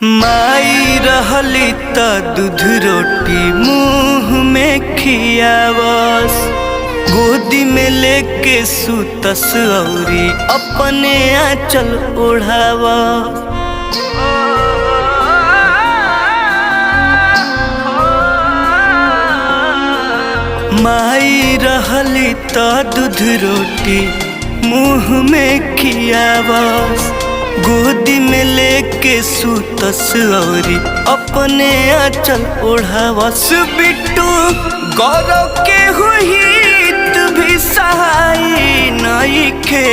माई रहली त दूध रोटी मुँह में खियावस, गोदी में लेके सुतस औरी अपने आंचल ओढ़ावस। माई रहली त दूध रोटी मुँह में खियावस, गोदी में लेके सुतस औरी अपने आंचल ओढ़ावस। बिट्टू गौरव के हुई भी सहाय नइखे।